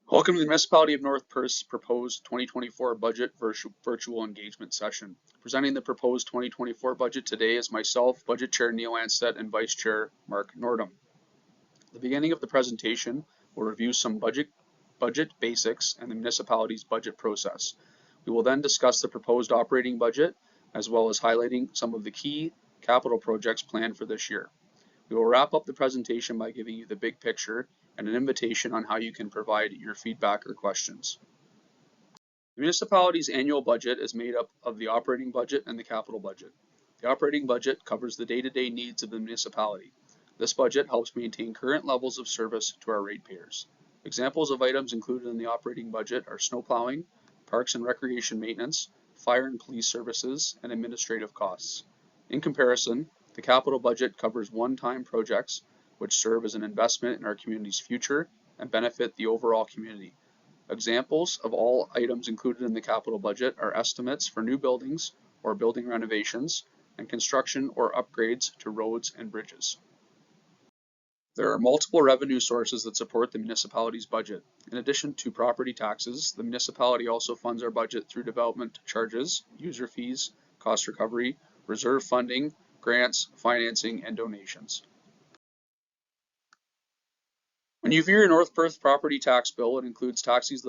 Welcome to the Municipality of North Perth's proposed 2024 budget virtual engagement session. Presenting the proposed 2024 budget today is myself, Budget Chair Neil Ansett, and Vice Chair Mark Nordum. At the beginning of the presentation, we'll review some budget basics and the municipality's budget process. We will then discuss the proposed operating budget, as well as highlighting some of the key capital projects planned for this year. We will wrap up the presentation by giving you the big picture and an invitation on how you can provide your feedback or questions. The municipality's annual budget is made up of the operating budget and the capital budget. The operating budget covers the day-to-day needs of the municipality. This budget helps maintain current levels of service to our ratepayers. Examples of items included in the operating budget are snow plowing, parks and recreation maintenance, fire and police services, and administrative costs. In comparison, the capital budget covers one-time projects which serve as an investment in our community's future and benefit the overall community. Examples of all items included in the capital budget are estimates for new buildings or building renovations and construction or upgrades to roads and bridges. There are multiple revenue sources that support the municipality's budget. In addition to property taxes, the municipality also funds our budget through development charges, user fees, cost recovery, reserve funding, grants, financing, and donations. When you view your North Perth property tax bill, it includes taxes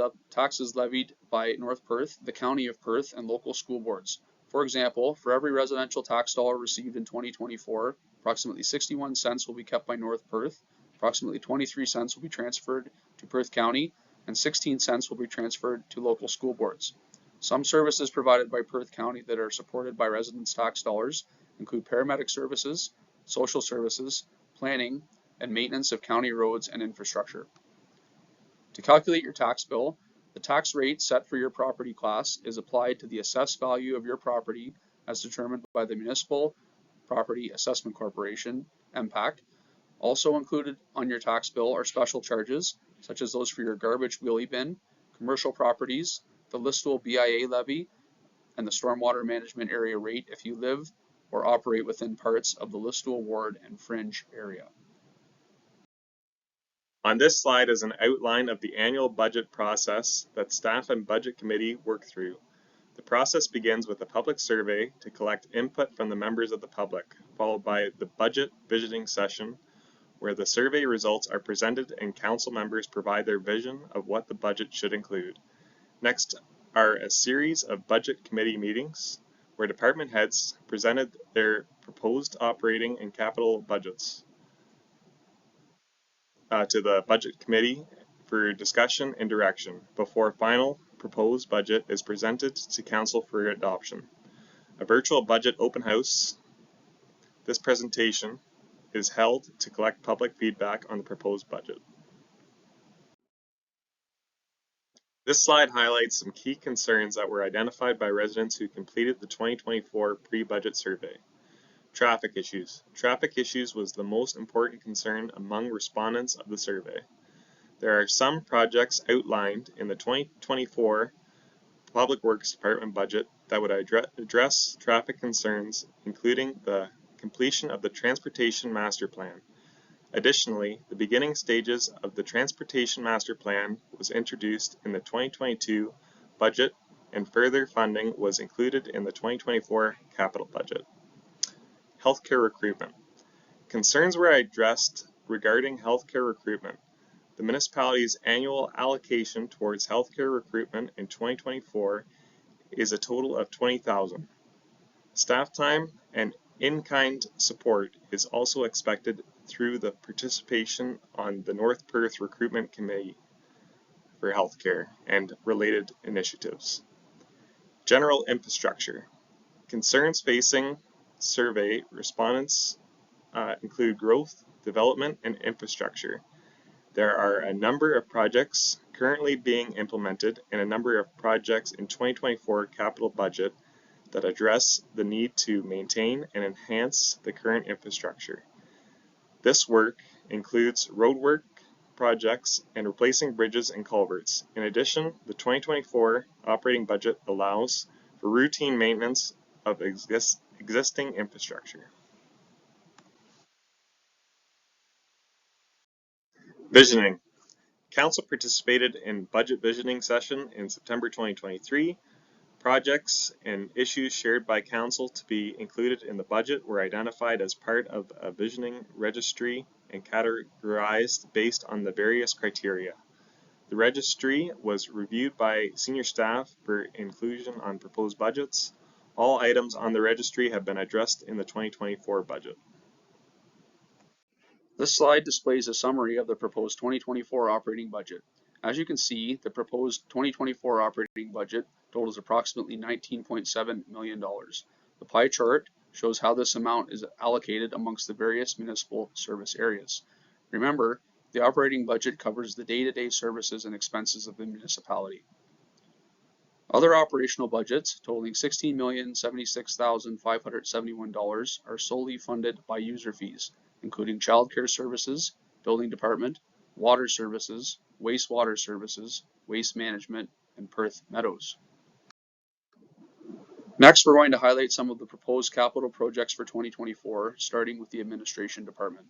levied by North Perth, the County of Perth, and local school boards. For example, for every residential tax dollar received in 2024, approximately 61 cents will be kept by North Perth, approximately 23 cents will be transferred to Perth County, and 16 cents will be transferred to local school boards. Some services provided by Perth County that are supported by residents' tax dollars include paramedic services, social services, planning, and maintenance of county roads and infrastructure. To calculate your tax bill, the tax rate set for your property class is applied to the assessed value of your property as determined by the Municipal Property Assessment Corporation, MPAC. Also included on your tax bill are special charges, such as those for your garbage wheelie bin, commercial properties, the Listowel BIA levy, and the stormwater management area rate if you live or operate within parts of the Listowel ward and fringe area. On this slide is an outline of the annual budget process that staff and budget committee work through. The process begins with a public survey to collect input from the members of the public, followed by the budget visiting session, where the survey results are presented and council members provide their vision of what the budget should include. Next are a series of budget committee meetings, where department heads presented their proposed operating and capital budgets to the budget committee for discussion and direction before final proposed budget is presented to council for adoption. A virtual budget open house. This presentation is held to collect public feedback on the proposed budget. This slide highlights some key concerns that were identified by residents who completed the 2024 pre-budget survey. Traffic issues. Traffic issues was the most important concern among respondents of the survey. There are some projects outlined in the 2024 Public Works Department budget that would address traffic concerns, including the completion of the Transportation Master Plan. Additionally, the beginning stages of the Transportation Master Plan was introduced in the 2022 budget, and further funding was included in the 2024 capital budget. Healthcare recruitment. Concerns were addressed regarding healthcare recruitment. The municipality's annual allocation towards healthcare recruitment in 2024 is a total of $20,000. Staff time and in-kind support is also expected through the participation on the North Perth Recruitment Committee for Healthcare and related initiatives. General infrastructure. Concerns facing survey respondents include growth, development, and infrastructure. There are a number of projects currently being implemented and a number of projects in 2024 capital budget that address the need to maintain and enhance the current infrastructure. This work includes roadwork projects and replacing bridges and culverts. In addition, the 2024 operating budget allows for routine maintenance of existing infrastructure. Visioning. Council participated in budget visioning session in September 2023. Projects and issues shared by Council to be included in the budget were identified as part of a visioning registry and categorized based on the various criteria. The registry was reviewed by senior staff for inclusion on proposed budgets. All items on the registry have been addressed in the 2024 budget. This slide displays a summary of the proposed 2024 operating budget. As you can see, the proposed 2024 operating budget totals approximately $19.7 million. The pie chart shows how this amount is allocated amongst the various municipal service areas. Remember, the operating budget covers the day-to-day services and expenses of the municipality. Other operational budgets totaling $16,076,571 are solely funded by user fees, including childcare services, building department, water services, wastewater services, waste management, and Perth Meadows. Next, we're going to highlight some of the proposed capital projects for 2024, starting with the administration department.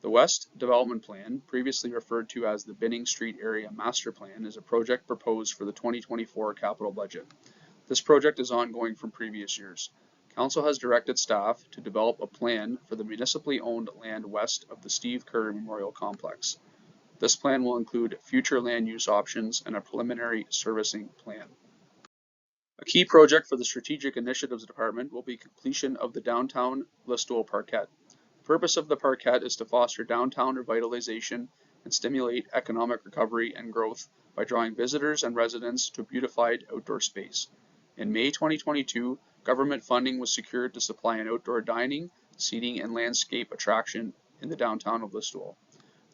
The West Development Plan, previously referred to as the Binning Street Area Master Plan, is a project proposed for the 2024 capital budget. This project is ongoing from previous years. Council has directed staff to develop a plan for the municipally owned land west of the Steve Kerr Memorial Complex. This plan will include future land use options and a preliminary servicing plan. A key project for the Strategic Initiatives Department will be completion of the downtown Listowel Parkette. The purpose of the Parkette is to foster downtown revitalization and stimulate economic recovery and growth by drawing visitors and residents to a beautified outdoor space. In May 2022, government funding was secured to supply an outdoor dining, seating, and landscape attraction in the downtown of Listowel.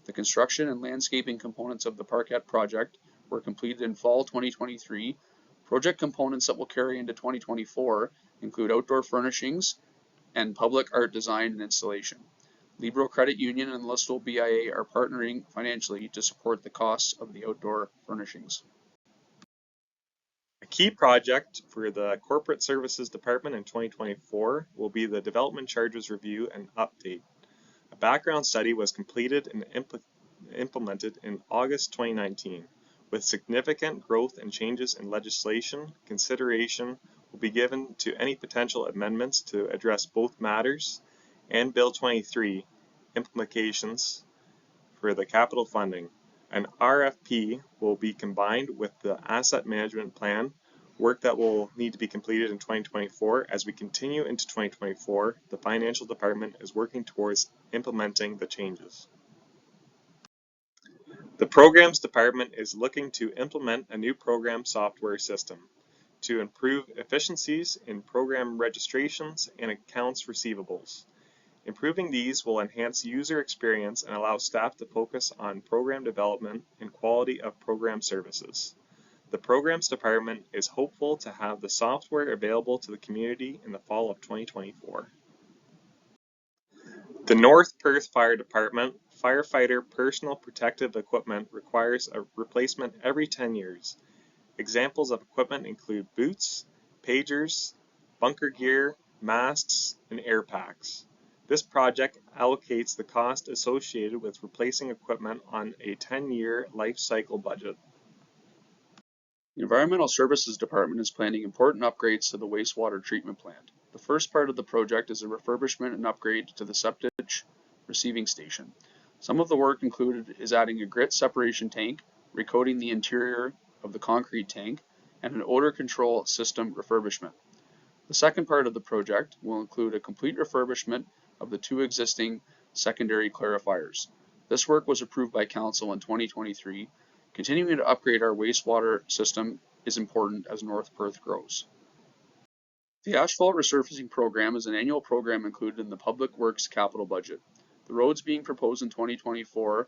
The construction and landscaping components of the Parkette project were completed in fall 2023. Project components that will carry into 2024 include outdoor furnishings and public art design and installation. Libro Credit Union and Listowel BIA are partnering financially to support the costs of the outdoor furnishings. A key project for the Corporate Services Department in 2024 will be the Development Charges Review and Update. A background study was completed and implemented in August 2019. With significant growth and changes in legislation, consideration will be given to any potential amendments to address both matters and Bill 23 implications for the capital funding. An RFP will be combined with the asset management plan, work that will need to be completed in 2024. As we continue into 2024, the financial department is working towards implementing the changes. The Programs Department is looking to implement a new program software system to improve efficiencies in program registrations and accounts receivables. Improving these will enhance user experience and allow staff to focus on program development and quality of program services. The Programs Department is hopeful to have the software available to the community in the fall of 2024. The North Perth Fire Department firefighter personal protective equipment requires a replacement every 10 years. Examples of equipment include boots, pagers, bunker gear, masks, and air packs. This project allocates the cost associated with replacing equipment on a 10-year life cycle budget. The Environmental Services Department is planning important upgrades to the wastewater treatment plant. The first part of the project is a refurbishment and upgrade to the septic receiving station. Some of the work included is adding a grit separation tank, recoating the interior of the concrete tank, and an odor control system refurbishment. The second part of the project will include a complete refurbishment of the two existing secondary clarifiers. This work was approved by Council in 2023. Continuing to upgrade our wastewater system is important as North Perth grows. The Asphalt Resurfacing Program is an annual program included in the Public Works capital budget. The roads being proposed in 2024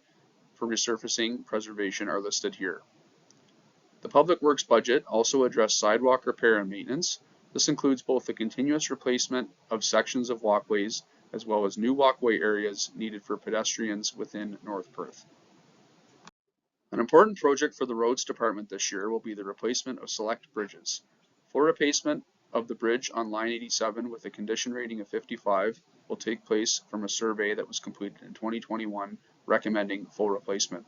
for resurfacing preservation are listed here. The Public Works budget also addressed sidewalk repair and maintenance. This includes both the continuous replacement of sections of walkways as well as new walkway areas needed for pedestrians within North Perth. An important project for the Roads Department this year will be the replacement of select bridges. Full replacement of the bridge on Line 87 with a condition rating of 55 will take place from a survey that was completed in 2021 recommending full replacement.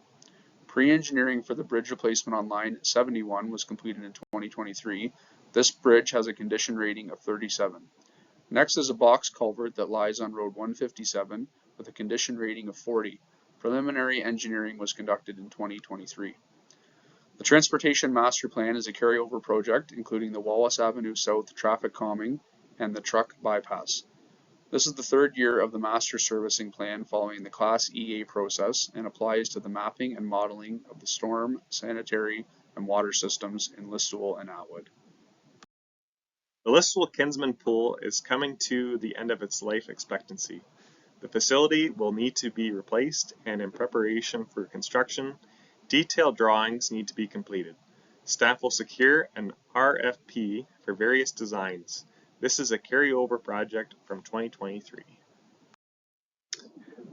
Pre-engineering for the bridge replacement on line 71 was completed in 2023. This bridge has a condition rating of 37. Next is a box culvert that lies on Road 157 with a condition rating of 40. Preliminary engineering was conducted in 2023. The Transportation Master Plan is a carryover project including the Wallace Avenue South traffic calming and the truck bypass. This is the third year of the Master Servicing Plan following the Class EA process and applies to the mapping and modeling of the storm, sanitary, and water systems in Listowel and Atwood. The Listowel Kinsman Pool is coming to the end of its life expectancy. The facility will need to be replaced, and in preparation for construction, detailed drawings need to be completed. Staff will secure an RFP for various designs. This is a carryover project from 2023.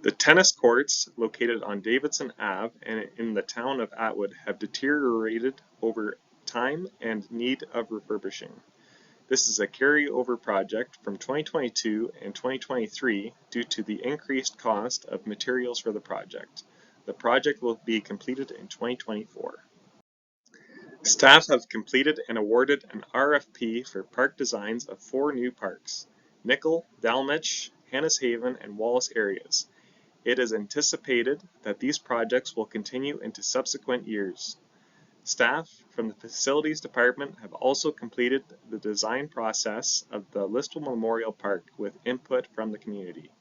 The tennis courts located on Davidson Ave and in the town of Atwood have deteriorated over time and need of refurbishing. This is a carryover project from 2022 and 2023 due to the increased cost of materials for the project. The project will be completed in 2024. Staff have completed and awarded an RFP for park designs of 4 new parks: Nickel, Dalmich, Hanneshaven, and Wallace areas. It is anticipated that these projects will continue into subsequent years. Staff from the Facilities Department have also completed the design process of the Listowel Memorial Park with input from the community.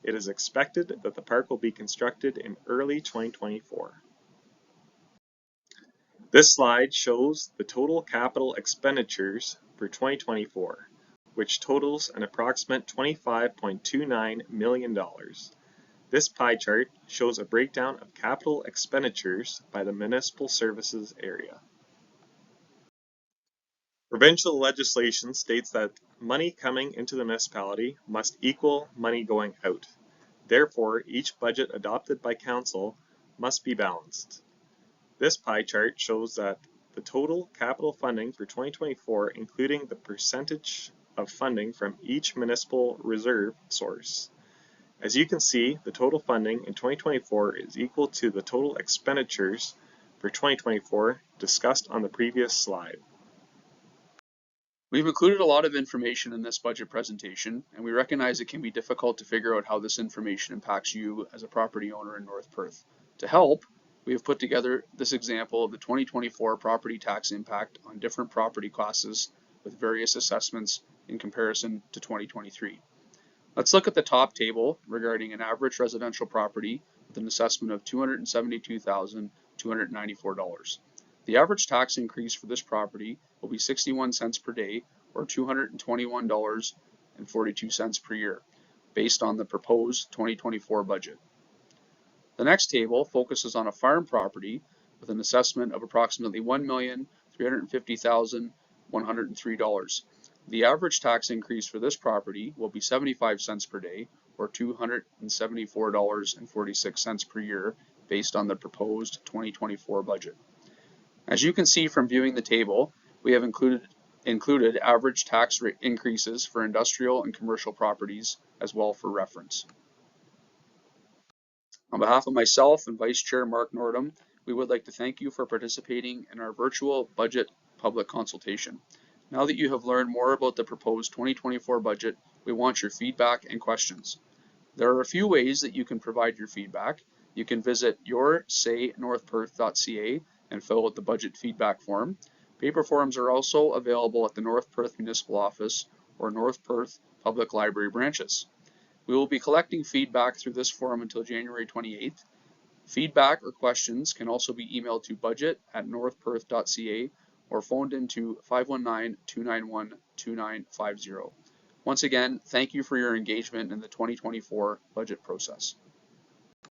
It is expected that the park will be constructed in early 2024. This slide shows the total capital expenditures for 2024, which totals an approximate $25.29 million. This pie chart shows a breakdown of capital expenditures by the municipal services area. Provincial legislation states that money coming into the municipality must equal money going out. Therefore, each budget adopted by council must be balanced. This pie chart shows that the total capital funding for 2024, including the percentage of funding from each municipal reserve source. As you can see, the total funding in 2024 is equal to the total expenditures for 2024 discussed on the previous slide. We've included a lot of information in this budget presentation, and we recognize it can be difficult to figure out how this information impacts you as a property owner in North Perth. To help, we have put together this example of the 2024 property tax impact on different property classes with various assessments in comparison to 2023. Let's look at the top table regarding an average residential property with an assessment of $272,294. The average tax increase for this property will be 61 cents per day or $221.42 per year, based on the proposed 2024 budget. The next table focuses on a farm property with an assessment of approximately $1,350,103. The average tax increase for this property will be 75 cents per day or $274.46 per year, based on the proposed 2024 budget. As you can see from viewing the table, we have included average tax rate increases for industrial and commercial properties as well for reference. On behalf of myself and Vice Chair Mark Nordham, we would like to thank you for participating in our virtual budget public consultation. Now that you have learned more about the proposed 2024 budget, we want your feedback and questions. There are a few ways that you can provide your feedback. You can visit yoursaynorthperth.ca and fill out the budget feedback form. Paper forms are also available at the North Perth Municipal Office or North Perth Public Library branches. We will be collecting feedback through this forum until January 28th. Feedback or questions can also be emailed to budget@northperth.ca or phoned into 519-291-2950. Once again, thank you for your engagement in the 2024 budget process.